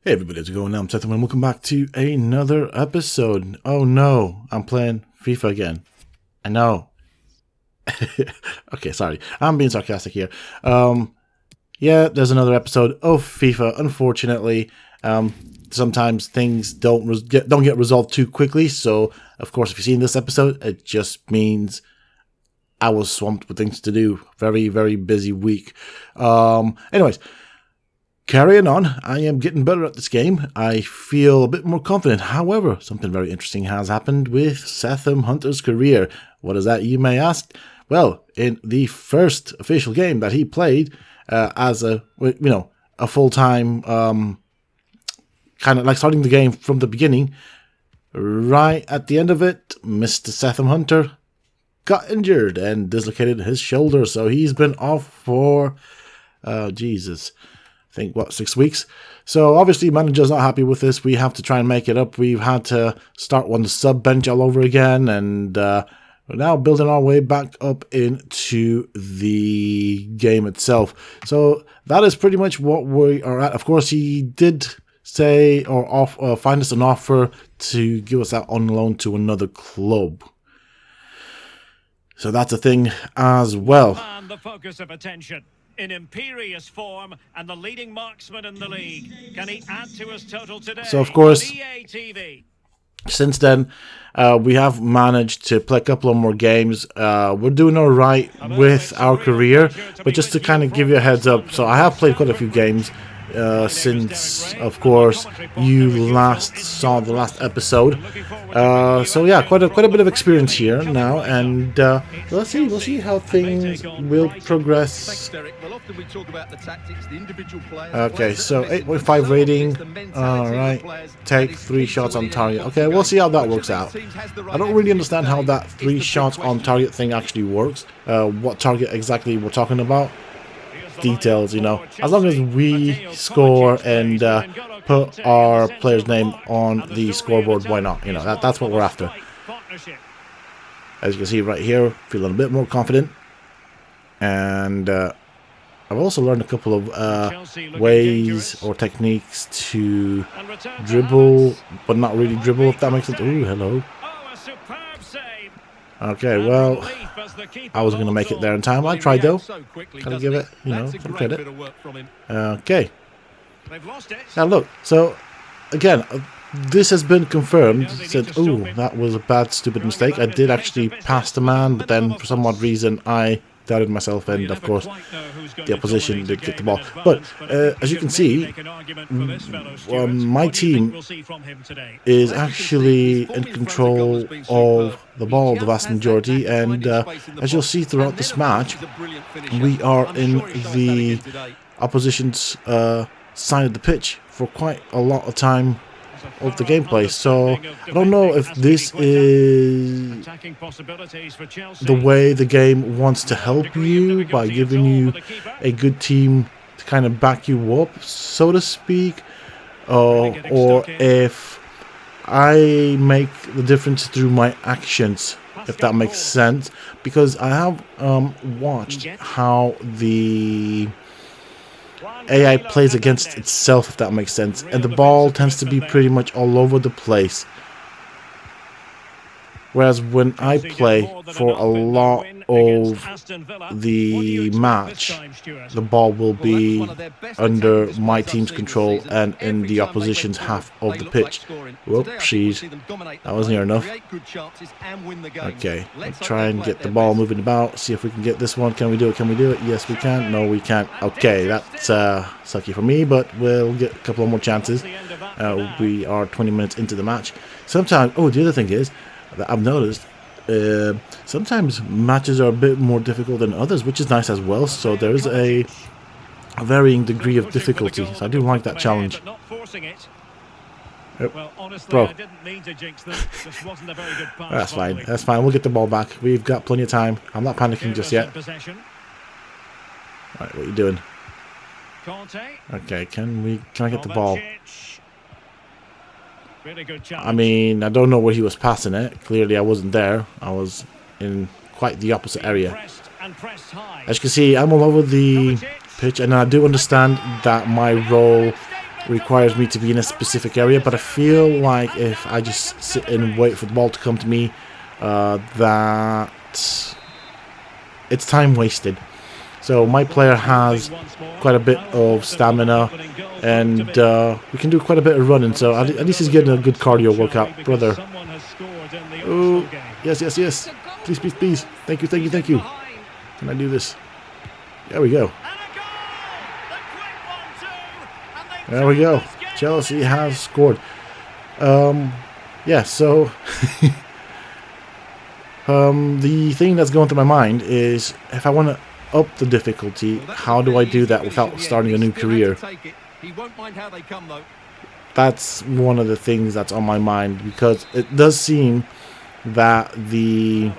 Hey everybody, how's it going? I'm Sethum and welcome back to another episode. Oh no, I'm playing FIFA again. I know. Okay, sorry. I'm being sarcastic here. Yeah, there's another episode of FIFA. Unfortunately, sometimes things don't get resolved too quickly. So, of course, if you've seen this episode, it just means I was swamped with things to do. Very, very busy week. Anyways. Carrying on, I am getting better at this game. I feel a bit more confident. However, something very interesting has happened with Sethum Hunter's career. What is that, you may ask? Well, in the first official game that he played as a full-time, kind of like starting the game from the beginning, right at the end of it, Mr. Sethum Hunter got injured and dislocated his shoulder. So he's been off for, I think, 6 weeks. So obviously manager's not happy with this. We have to try and make it up. We've had to start on the sub bench all over again, and we're now building our way back up into the game itself. So that is pretty much what we are at. Of course, he did say or find us an offer to give us out on loan to another club. So that's a thing as well. And the focus of attention. In imperious form and the leading marksman in the league. Can he add to his total today? So of course, EA TV. Since then, we have managed to play a couple of more games. We're doing all right with our career, but just to kind of give you a heads up, so I have played quite a few games since, of course, you last saw the last episode. So yeah, quite a bit of experience here now, and we'll see how things will progress. Okay, so 8.5 rating. All right, take 3 shots on target. Okay, we'll see how that works out. I don't really understand how that 3 shots on target thing actually works. What target exactly we're talking about? Details, as long as we score and put our player's name on the scoreboard, why not? That's what we're after. As you can see right here, feeling a bit more confident, and I've also learned a couple of ways or techniques to dribble, but not really dribble, if that makes sense. Ooh, hello. Okay, well, I wasn't going to make it there in time. I tried, though. Gotta give it, some credit. Okay. Now, look. So, again, this has been confirmed. Said, ooh, that was a bad, stupid mistake. I did actually pass the man, but then for some odd reason, I doubted myself, and of course the opposition did get the ball. But as you can see, my team is actually in control of the ball the vast majority, and as you'll see throughout this match, we are in the opposition's side of the pitch for quite a lot of time of the gameplay. So I don't know if this is the way the game wants to help you by giving you a good team to kind of back you up, so to speak, or if I make the difference through my actions, if that makes sense, because I have watched how the AI plays against itself, if that makes sense, and the ball tends to be pretty much all over the place. Whereas when I play for a lot of the match, the ball will be under my team's control and in the opposition's half of the pitch. Whoopsies, that wasn't near enough. Okay, let's try and get the ball moving about, see if we can get this one. Can we do it? Can we do it? Yes, we can. No, we can't. Okay, that's sucky for me, but we'll get a couple of more chances. We are 20 minutes into the match. Sometimes, the other thing is, that I've noticed, sometimes matches are a bit more difficult than others, which is nice as well. So there is a varying degree of difficulty. So I do like that challenge. Well, honestly, Bro. I didn't mean to jinx them. This wasn't a very good pass. That's fine. That's fine. We'll get the ball back. We've got plenty of time. I'm not panicking just yet. Right, what are you doing? Okay, can I get the ball? I mean, I don't know where he was passing it. Clearly, I wasn't there. I was in quite the opposite area. As you can see, I'm all over the pitch, and I do understand that my role requires me to be in a specific area, but I feel like if I just sit and wait for the ball to come to me, that it's time wasted. So my player has quite a bit of stamina, and we can do quite a bit of running, so at least he's getting a good cardio workout, brother. Oh, yes, yes, yes. Please, please, please. Thank you, thank you, thank you. Can I do this? There we go. There we go. Chelsea has scored. Yeah, so the thing that's going through my mind is if I want to up the difficulty, how do I do that without starting a new career? That's one of the things that's on my mind, because it does seem that the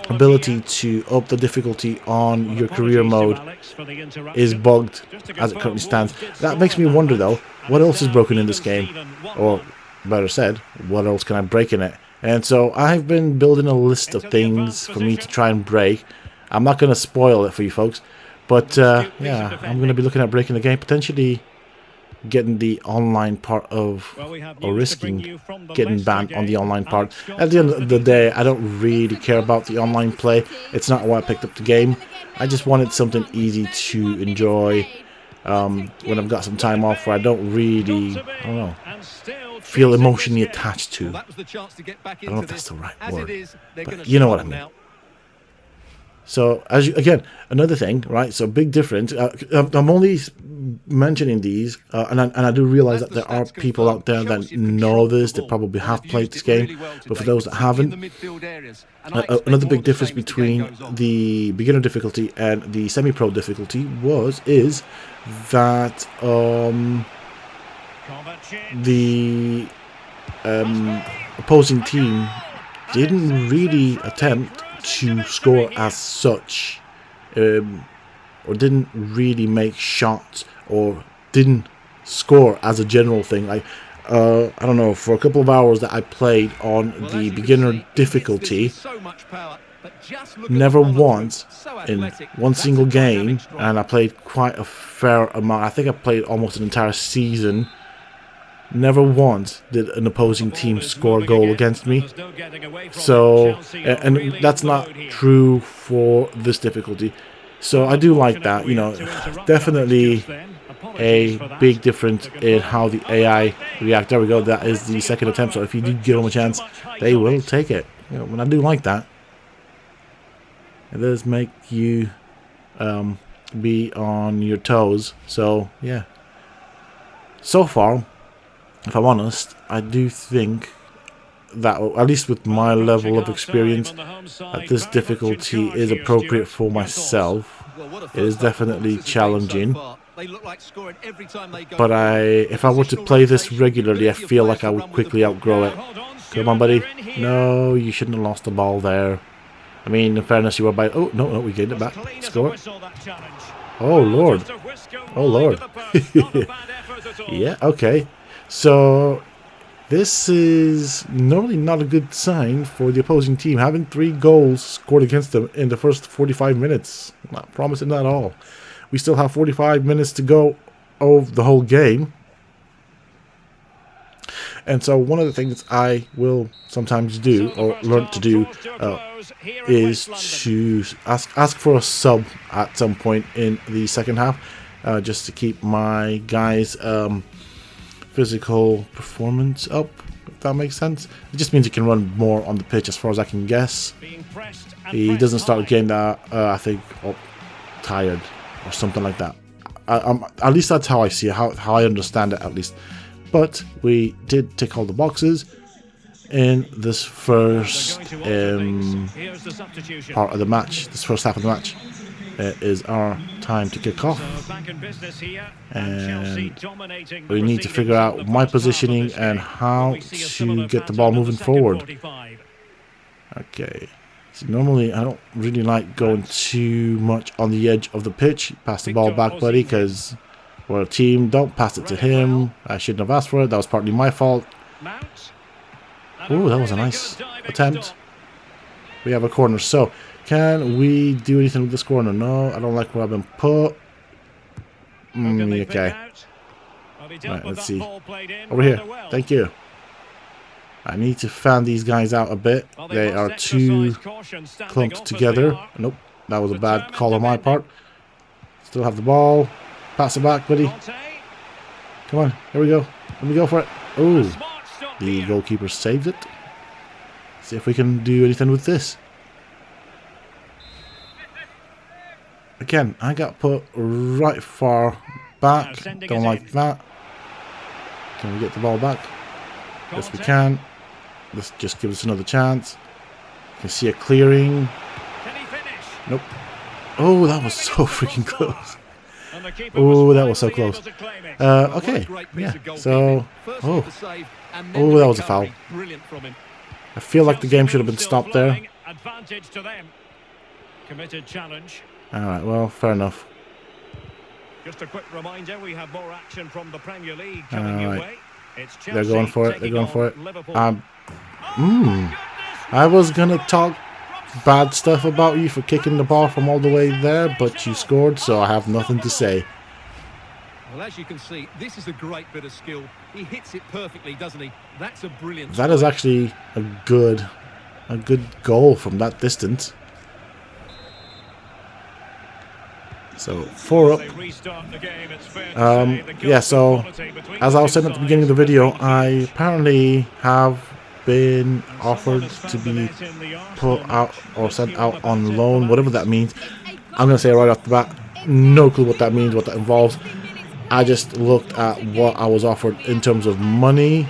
ability to up the difficulty on your career mode is bugged as it currently stands. That makes me wonder though, what else is broken in this game? Or better said, what else can I break in it? And so I've been building a list of things for me to try and break. I'm not going to spoil it for you folks, but yeah, I'm going to be looking at breaking the game, potentially getting the online part of, or risking getting banned on the online part. At the end of the day, I don't really care about the online play. It's not why I picked up the game. I just wanted something easy to enjoy when I've got some time off where I don't really, I don't know, feel emotionally attached to. I don't know if that's the right word, but you know what I mean. So, again, another thing, right? So, big difference. I'm only mentioning these, and I do realize that there are people out there that know this, that probably have played this game, but for those that haven't, another big difference between the beginner difficulty and the semi-pro difficulty is that the opposing team didn't really attempt to score as such, or didn't really make shots, or didn't score as a general thing. Like I don't know, for a couple of hours that I played on the beginner difficulty, never once in one single game, and I played quite a fair amount. I think I played almost an entire season. Never once did an opposing team score a goal against me. So, and that's not true for this difficulty. So I do like that, you know, definitely a big difference in how the AI react. There we go, that is the second attempt, so if you do give them a chance, they will take it. You know, and I do like that. It does make you be on your toes. So, yeah. So far, if I'm honest, I do think that, at least with my level of experience, that this difficulty is appropriate for myself. It is definitely challenging, but if I were to play this regularly, I feel like I would quickly outgrow it. Come on, buddy. No, you shouldn't have lost the ball there. I mean, in fairness, you were by... Oh, no, we gained it back. Score. Oh, Lord. Oh, Lord. Yeah, okay. So, this is normally not a good sign for the opposing team. Having 3 goals scored against them in the first 45 minutes. Not promising at all. We still have 45 minutes to go of the whole game. And so one of the things I will sometimes do, or learn to do, is to ask for a sub at some point in the second half. Just to keep my guys... physical performance up, if that makes sense. It just means he can run more on the pitch as far as I can guess. He doesn't start the game that, I think, tired or something like that. At least that's how I see it, how I understand it at least. But we did tick all the boxes in this first part of the match, this first half of the match. It is our time to kick off, and we need to figure out my positioning and how to get the ball moving forward. Okay, so normally I don't really like going too much on the edge of the pitch. Pass the ball back, buddy, because we're a team. Don't pass it to him. I shouldn't have asked for it. That was partly my fault. Oh, that was a nice attempt. We have a corner, so can we do anything with this corner? No, I don't like where I've been put. Okay. Right, let's see. Over here. Thank you. I need to fan these guys out a bit. They are too clumped together. Nope, that was a bad call on my part. Still have the ball. Pass it back, buddy. Come on, here we go. Let me go for it. Oh, the goalkeeper saved it. See if we can do anything with this. Again, I got put right far back. Don't like that. Can we get the ball back? Yes, we can. Let's just give us another chance. You can see a clearing. Nope. Oh, that was so freaking close. Oh, that was so close. Okay, yeah. So, oh, that was a foul. I feel like the game should have been stopped there. All right, well, fair enough. Just a quick reminder, we have more action from the Premier League coming your way. They're going for it. They're going for it. I was gonna talk bad stuff about you for kicking the ball from all the way there, but you scored, so I have nothing to say. Well, as you can see, this is a great bit of skill. He hits it perfectly, doesn't he? That's a brilliant. That is actually a good goal from that distance. So 4 up. Yeah, so as I was saying at the beginning of the video, I apparently have been offered to be put out or sent out on loan, whatever that means. I'm going to say right off the bat, no clue what that means, what that involves. I just looked at what I was offered in terms of money,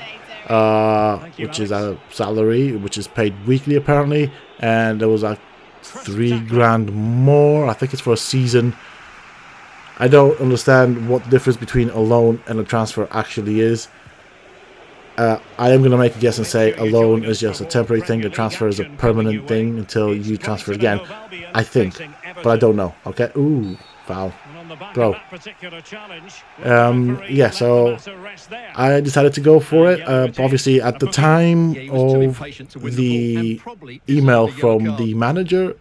which is a salary, which is paid weekly apparently, and there was like $3,000 more. I think it's for a season. I don't understand what the difference between a loan and a transfer actually is. I am going to make a guess and say a loan is just a temporary thing, a transfer is a permanent thing until you transfer again. I think, but I don't know. Okay, ooh, foul. Bro. Yeah, so I decided to go for it. Obviously, at the time of the email from the manager,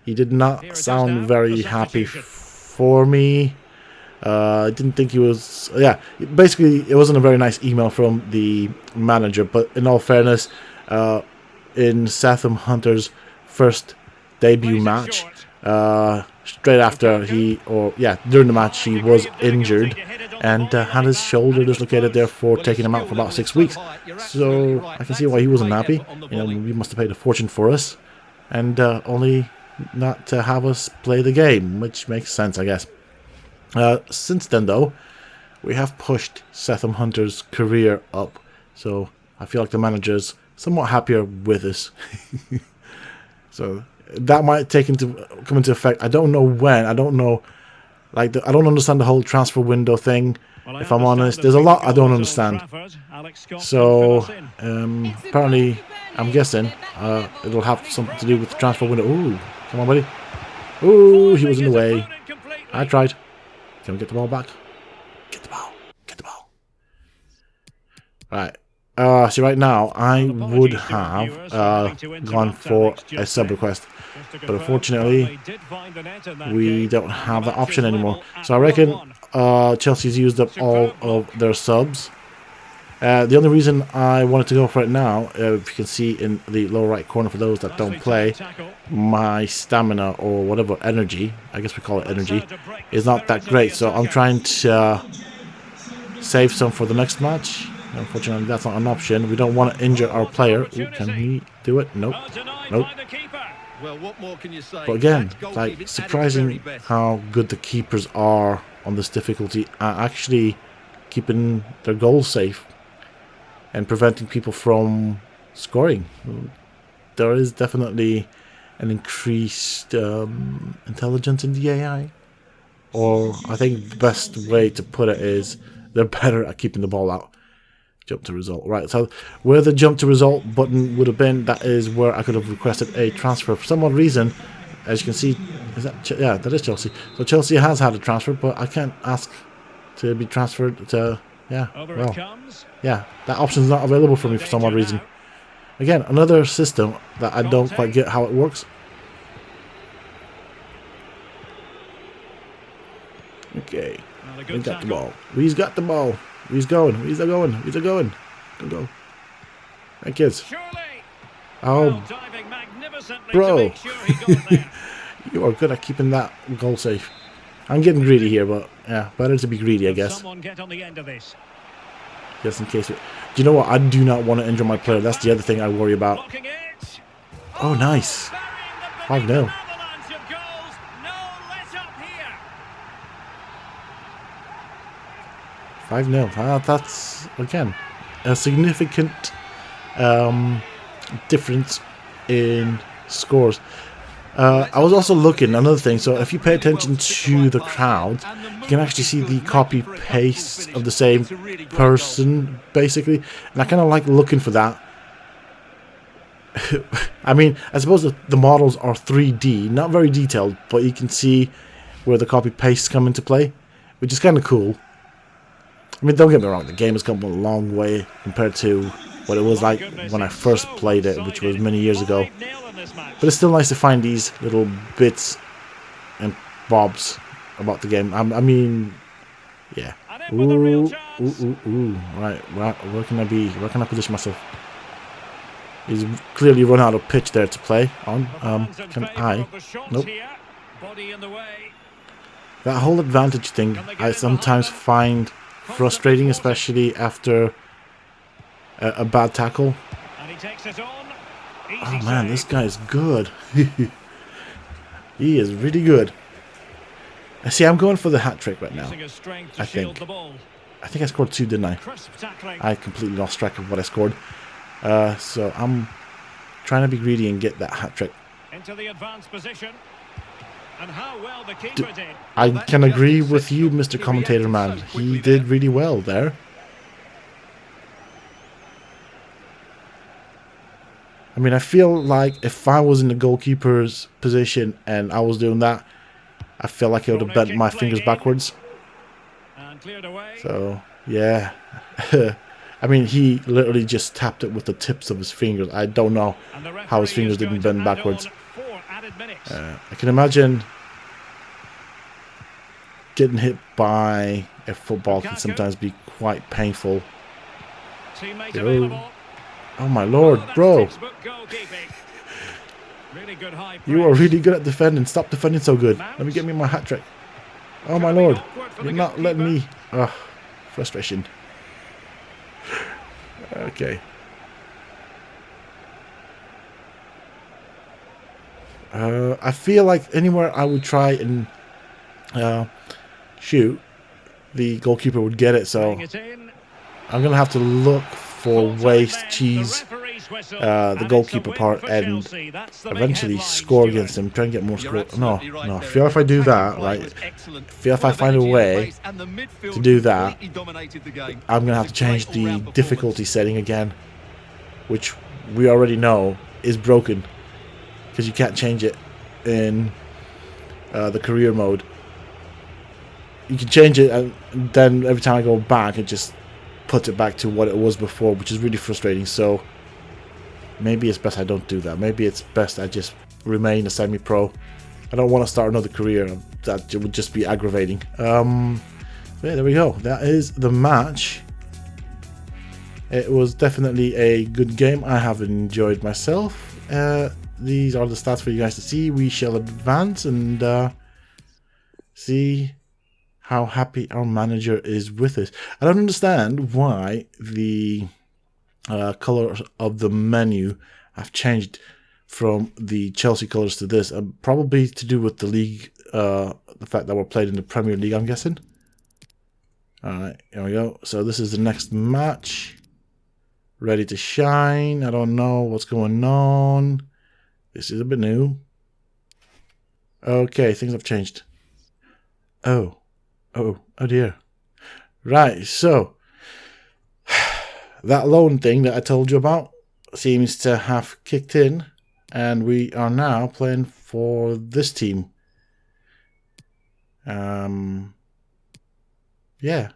he did not sound very happy for me. I didn't think he was... Yeah, basically, it wasn't a very nice email from the manager. But in all fairness, in Sethum Hunter's first debut match, straight after during the match, he was injured and had his shoulder dislocated, therefore taking him out for about 6 weeks. So I can see why he wasn't happy. You know, we must have paid a fortune for us, and only not to have us play the game, which makes sense, I guess. Since then, though, we have pushed Sethum Hunter's career up, so I feel like the manager's somewhat happier with us. So that might come into effect. I don't know when. I don't know. I don't understand the whole transfer window thing. If I'm honest, there's a lot I don't understand. So apparently, I'm guessing it'll have something to do with the transfer window. Ooh, come on, buddy. Ooh, he was in the way. I tried. Can we get the ball back? Get the ball. Get the ball. Right. So right now, I would have gone for a sub request. But unfortunately, we don't have that option anymore. So I reckon Chelsea's used up all of their subs. The only reason I wanted to go for it now, if you can see in the lower right corner for those that don't play, my stamina or whatever energy, I guess we call it energy, is not that great. So I'm trying to save some for the next match. Unfortunately, that's not an option. We don't want to injure our player. Ooh, can we do it? Nope. Nope. Well, what more can you say? But again, like, surprising how good the keepers are on this difficulty at actually keeping their goals safe and preventing people from scoring. There is definitely an increased intelligence in the AI. Or I think the best way to put it is they're better at keeping the ball out. Jump to result. Right, so where the jump to result button would have been, that is where I could have requested a transfer. For some odd reason, as you can see, yeah, that is Chelsea. So Chelsea has had a transfer, but I can't ask to be transferred to... Yeah, well, yeah, that option's not available for me for some odd reason. Again, another system that I don't quite get how it works. Okay, we got the ball. We've got the ball. He's going. He's going. He's going. Go. Hey, kids. Surely. Oh, Well, diving magnificently bro. to make sure he got there. You are good at keeping that goal safe. I'm getting greedy here, but yeah, better to be greedy, I Will guess. someone get on the end of this? Just in case. Do you know what? I do not want to injure my player. That's the other thing I worry about. Blocking it. Oh, nice. Burying 5-0. the avalanche of goals. No let up here. 5-0. That's, again, a significant difference in scores. I was also looking, another thing, so if you pay attention to the crowd, you can actually see the copy-paste of the same person, basically. And I kind of like looking for that. I mean, I suppose the models are 3D, not very detailed, but you can see where the copy-pastes come into play, which is kind of cool. I mean, don't get me wrong, the game has come a long way compared to what it was like when I first played it, which was many years ago. But it's still nice to find these little bits and bobs about the game. I mean, yeah. Ooh. Right, where can I be? Where can I position myself? He's clearly run out of pitch there to play on. Can I? Nope. That whole advantage thing I sometimes find frustrating, especially after a bad tackle. Oh man, this guy is good. He is really good. See, I'm going for the hat trick right now. I think I scored 2, didn't I? I completely lost track of what I scored. So I'm trying to be greedy and get that hat trick. Into the advanced position. And how well the keeper did. I can agree with you, Mr. Commentator Man. He did really well there. I mean, I feel like if I was in the goalkeeper's position and I was doing that, I feel like I would have bent my fingers backwards. So, yeah. I mean, he literally just tapped it with the tips of his fingers. I don't know how his fingers didn't bend backwards. I can imagine getting hit by a football can sometimes be quite painful. Oh my lord, bro. You are really good at defending. Stop defending so good. Let me get me my hat trick. Oh my lord. You're not letting me. Ugh. Frustration. Okay. I feel like anywhere I would try and shoot, the goalkeeper would get it, so I'm going to have to look for ways to cheese the goalkeeper part and eventually score against him, try and get more score. No, I feel if I do that, right, I feel if I find a way to do that, I'm going to have to change the difficulty setting again, which we already know is broken, because you can't change it in the career mode. You can change it, and then every time I go back, it just puts it back to what it was before, which is really frustrating. So maybe it's best I don't do that. Maybe it's best I just remain a semi-pro. I don't want to start another career. That would just be aggravating. Yeah, there we go. That is the match. It was definitely a good game. I have enjoyed myself. These are the stats for you guys to see. We shall advance and see how happy our manager is with us. I don't understand why the color of the menu have changed from the Chelsea colors to this. Probably to do with the league, the fact that we're played in the Premier League, I'm guessing. Alright, here we go. So this is the next match. Ready to shine. I don't know what's going on. This is a bit new. Okay, things have changed. Oh dear. Right, so that loan thing that I told you about seems to have kicked in, and we are now playing for this team. Yeah.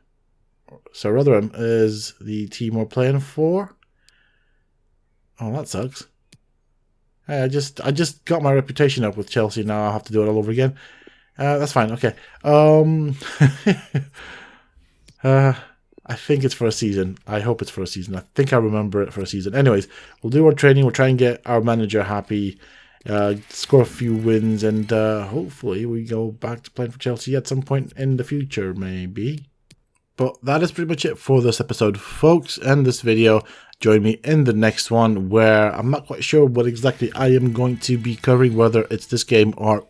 So Rotherham is the team we're playing for. Oh, that sucks. Hey, I just got my reputation up with Chelsea. Now I'll have to do it all over again. That's fine. Okay. I I think it's for a season. I hope it's for a season. I think I remember it for a season. Anyways, we'll do our training. We'll try and get our manager happy, score a few wins, and hopefully we go back to playing for Chelsea at some point in the future, maybe. But that is pretty much it for this episode, folks, and this video. Join me in the next one, where I'm not quite sure what exactly I am going to be covering, whether it's this game or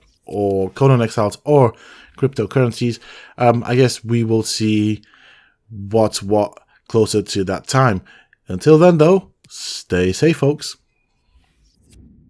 Conan Exiles or cryptocurrencies. I guess we will see what's what closer to that time. Until then, though, stay safe, folks.